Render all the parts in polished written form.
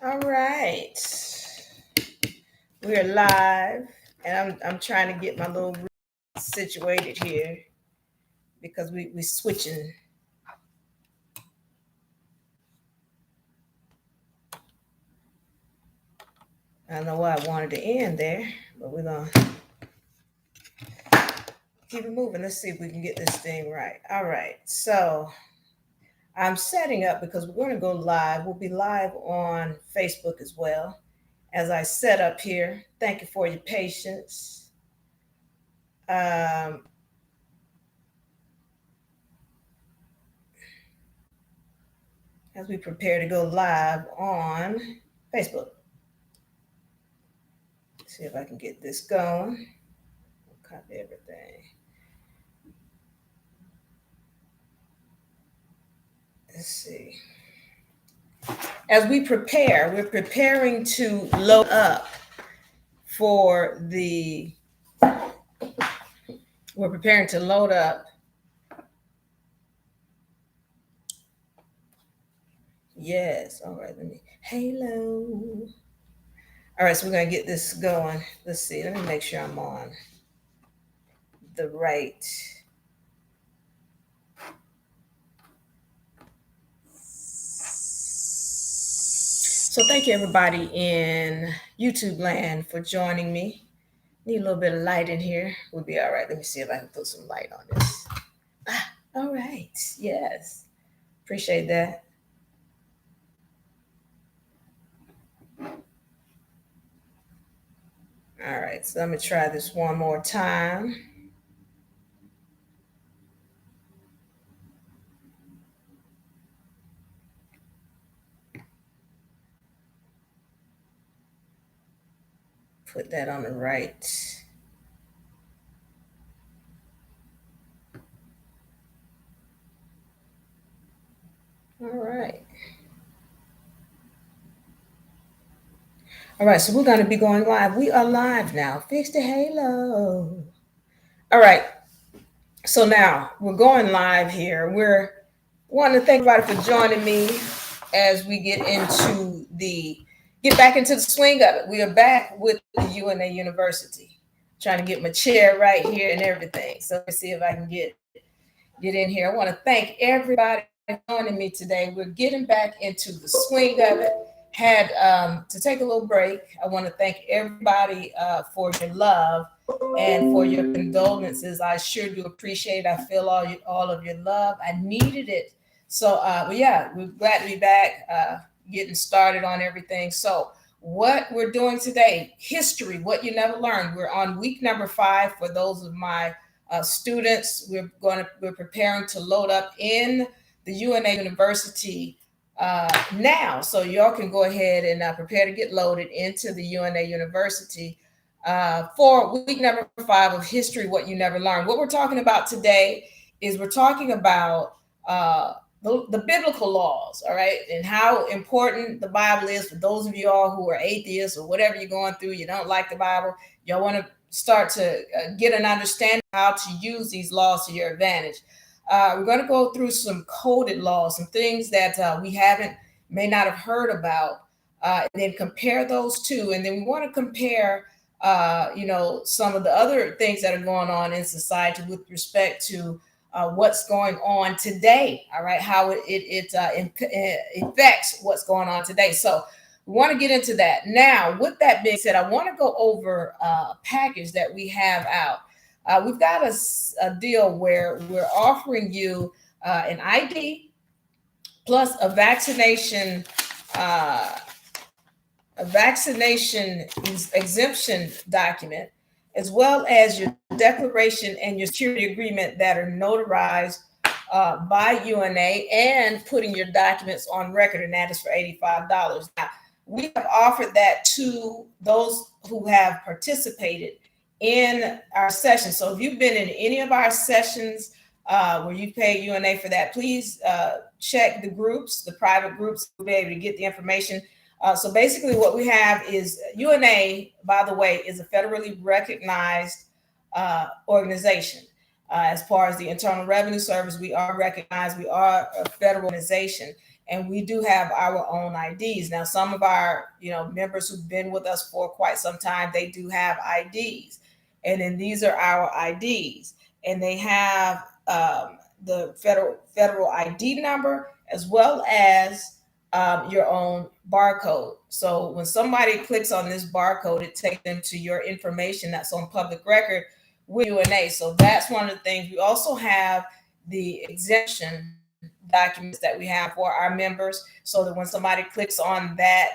All right. We're live, and I'm trying to get my little situated here because we switching. I don't know why I wanted to end there, but we're gonna keep it moving. Let's see if we can get this thing right. All right. So I'm setting up because we're going to go live. We'll be live on Facebook as well as I set up here. Thank you for your patience. Um, as we prepare to go live on Facebook. See if I can get this going. Copy everything. Let's see. As we prepare, we're preparing to load up for the, we're preparing to load up. Yes. All right. Hello. All right. So we're going to get this going. Let's see. Let me make sure I'm on the right. So thank you everybody in YouTube land for joining me. Need a little bit of light in here. We'll be all right. Let me see if I can put some light on this. All right. Yes. Appreciate that. All right. So let me try this one more time. Put that on the right. All right. All right. So we're going to be going live. We are live now. Fix the halo. All right. So now we're going live here. We're wanting to thank everybody for joining me as we get back into the swing of it. We are back with the UNA University. Trying to get my chair right here and everything. So let's see if I can get in here. I want to thank everybody joining me today. We're getting back into the swing of it. Had to take a little break. I want to thank everybody for your love and for your condolences. I sure do appreciate it. I feel all of your love. I needed it. So, yeah, we're glad to be back, getting started on everything. So, what we're doing today, history, what you never learned. We're on week number 5 for those of my students. We're preparing to load up in the UNA University now, so y'all can go ahead and prepare to get loaded into the UNA University for week number 5 of history, what you never learned. What we're talking about today is we're talking about the biblical laws, all right, and how important the Bible is for those of you all who are atheists or whatever you're going through. You don't like the Bible. Y'all want to start to get an understanding of how to use these laws to your advantage. We're going to go through some coded laws, some things that we may not have heard about, and then compare those two. And then we want to compare, some of the other things that are going on in society with respect to what's going on today. All right, how it affects what's going on today. So we want to get into that. Now, with that being said, I want to go over a package that we have out. We've got a deal where we're offering you an ID plus a vaccination exemption document, as well as your declaration and your security agreement that are notarized by UNA, and putting your documents on record, and that is for $85. Now, we have offered that to those who have participated in our session. So if you've been in any of our sessions where you paid UNA for that, please check the groups, the private groups, to be able to get the information. So basically what we have is UNA, by the way, is a federally recognized organization. As far as the Internal Revenue Service, we are recognized. We are a federal organization. and we do have our own IDs. Now, some of our, members who've been with us for quite some time, they do have IDs, and then these are our IDs, and they have the federal ID number as well as your own barcode. So when somebody clicks on this barcode, it takes them to your information that's on public record with UNA. So that's one of the things. We also have the exemption documents that we have for our members, so that when somebody clicks on that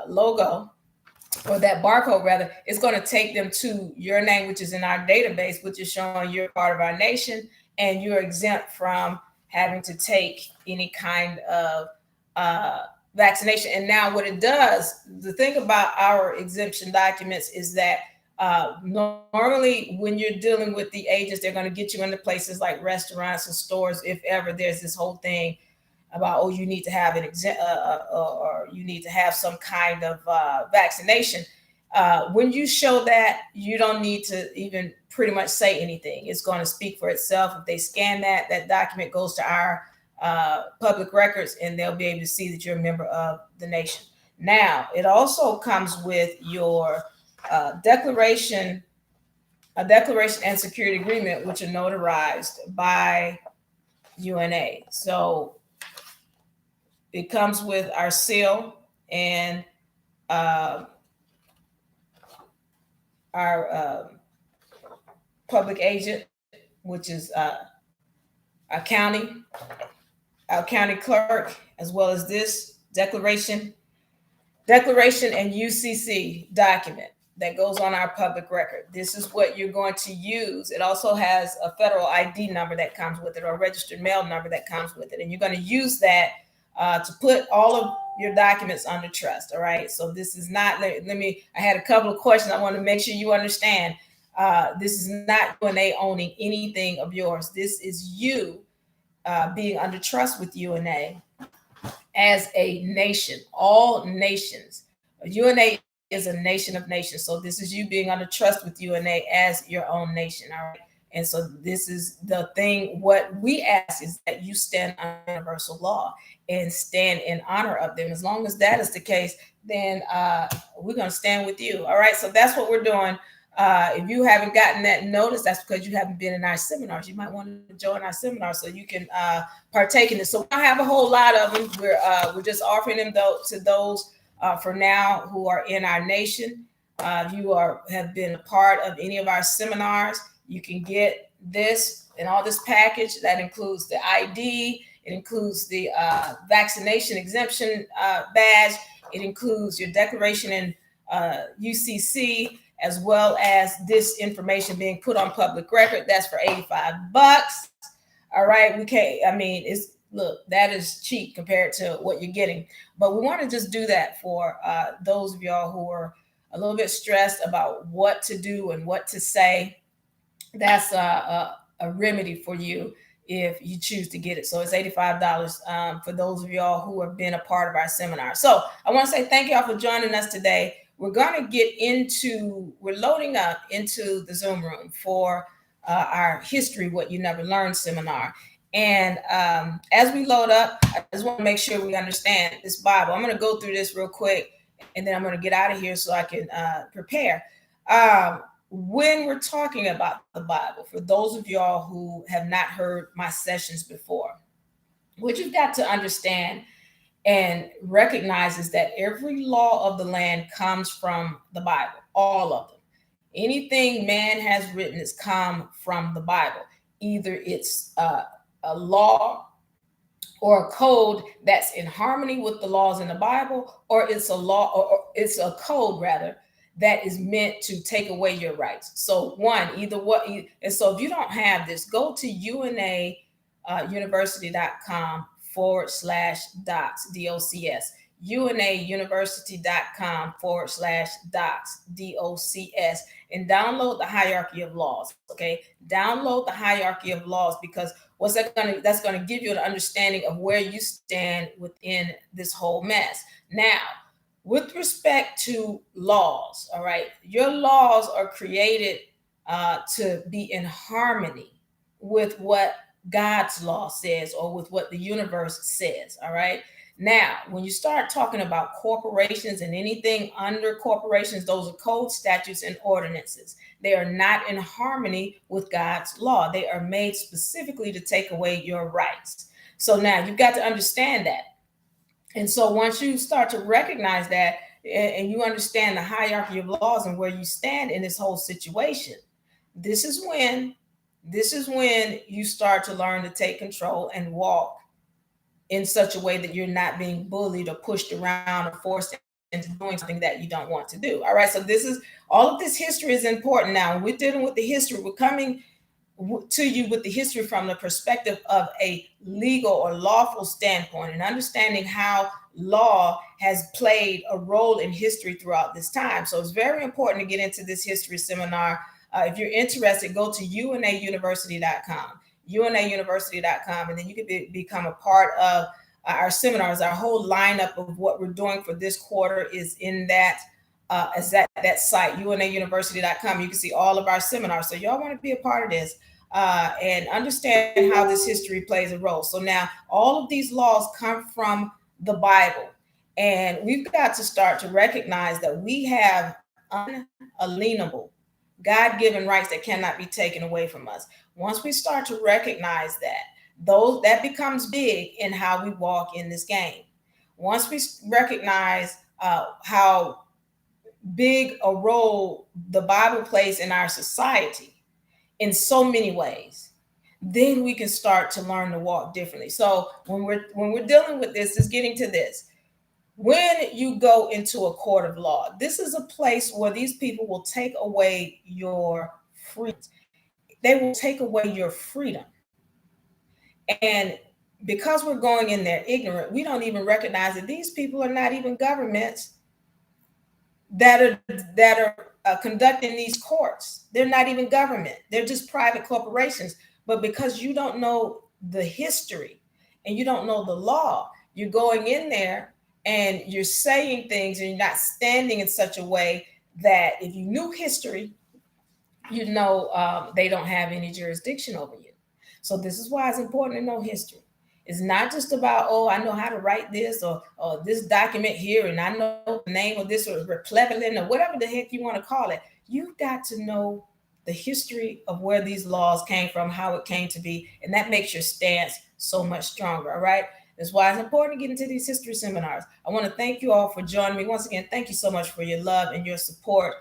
logo or that barcode rather, it's going to take them to your name, which is in our database, which is showing you're part of our nation and you're exempt from having to take any kind of vaccination. And now what it does, the thing about our exemption documents is that normally when you're dealing with the agents, they're going to get you into places like restaurants and stores if ever there's this whole thing about, oh, you need to have an or you need to have some kind of vaccination. When you show that, you don't need to even pretty much say anything. It's going to speak for itself. If they scan that document goes to our public records, and they'll be able to see that you're a member of the nation. Now, it also comes with your declaration and security agreement, which are notarized by UNA. So it comes with our seal and our public agent, which is our county clerk, as well as this declaration and UCC document that goes on our public record. This is what you're going to use. It also has a federal ID number that comes with it, or a registered mail number that comes with it. And you're going to use that to put all of your documents under trust. All right. So this is not, I had a couple of questions. I want to make sure you understand. This is not UNA owning anything of yours. This is you being under trust with UNA as a nation, all nations. UNA is a nation of nations. So this is you being under trust with UNA as your own nation. All right. And so this is the thing. What we ask is that you stand on universal law and stand in honor of them. As long as that is the case, then we're going to stand with you. All right. So that's what we're doing. If you haven't gotten that notice, that's because you haven't been in our seminars. You might want to join our seminar so you can partake in it. So we don't have a whole lot of them. We're just offering them to those for now who are in our nation. If you have been a part of any of our seminars, you can get this and all this package. That includes the ID. It includes the vaccination exemption badge. It includes your declaration in UCC, as well as this information being put on public record. That's for $85. All right. That is cheap compared to what you're getting. But we want to just do that for those of y'all who are a little bit stressed about what to do and what to say. That's a remedy for you if you choose to get it. So it's $85 for those of y'all who have been a part of our seminar. So I want to say thank y'all for joining us today. We're going to we're loading up into the Zoom room for our History What You Never Learned seminar. And as we load up, I just want to make sure we understand this Bible. I'm going to go through this real quick, and then I'm going to get out of here so I can prepare. When we're talking about the Bible, for those of y'all who have not heard my sessions before, what you've got to understand and recognize is that every law of the land comes from the Bible, all of them. Anything man has written has come from the Bible. Either it's a law or a code that's in harmony with the laws in the Bible, or it's a law, or it's a code rather, that is meant to take away your rights. So either what. And so if you don't have this, go to UNAuniversity.com/docs, DOCS, UNAuniversity.com/docs, DOCS, and download the hierarchy of laws. Okay. Download the hierarchy of laws, because that's going to give you an understanding of where you stand within this whole mess. Now, with respect to laws, all right, your laws are created to be in harmony with what God's law says or with what the universe says. All right. Now, when you start talking about corporations and anything under corporations, those are code, statutes, and ordinances. They are not in harmony with God's law. They are made specifically to take away your rights. So now you've got to understand that. And so once you start to recognize that and you understand the hierarchy of laws and where you stand in this whole situation, this is when you start to learn to take control and walk in such a way that you're not being bullied or pushed around or forced into doing something that you don't want to do. All right. So this is all of this history is important. Now, when we're dealing with the history, we're coming to you with the history from the perspective of a legal or lawful standpoint and understanding how law has played a role in history throughout this time. So it's very important to get into this history seminar. If you're interested, go to unauniversity.com, unauniversity.com, and then you can become a part of our seminars. Our whole lineup of what we're doing for this quarter is in that as that site, unauniversity.com. You can see all of our seminars. So y'all want to be a part of this and understand how this history plays a role. So now all of these laws come from the Bible, and we've got to start to recognize that we have unalienable God-given rights that cannot be taken away from us. Once we start to recognize that, that becomes big in how we walk in this game. Once we recognize how big a role the Bible plays in our society in so many ways, then we can start to learn to walk differently. So when we're dealing with this, is getting to this. When you go into a court of law, this is a place where these people will take away your freedom. They will take away your freedom. And because we're going in there ignorant, we don't even recognize that these people are not even governments that are conducting these courts. They're not even government. They're just private corporations. But because you don't know the history and you don't know the law, you're going in there and you're saying things and you're not standing in such a way that if you knew history, you know they don't have any jurisdiction over you. So this is why it's important to know history. It's not just about, oh, I know how to write this or this document here, and I know the name of this or replevelin or whatever the heck you want to call it. You've got to know the history of where these laws came from, how it came to be, and that makes your stance so much stronger, all right? That's why it's important to get into these history seminars. I want to thank you all for joining me. Once again, thank you so much for your love and your support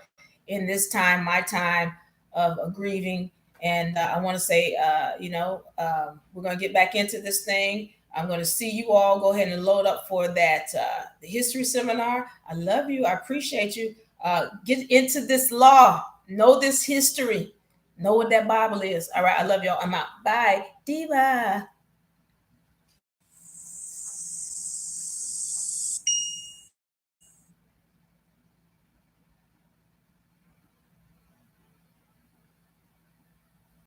in this time, my time of grieving. And I want to say, we're going to get back into this thing. I'm going to see you all. Go ahead and load up for that, the history seminar. I love you. I appreciate you. Get into this law. Know this history. Know what that Bible is. All right. I love y'all. I'm out. Bye. Diva.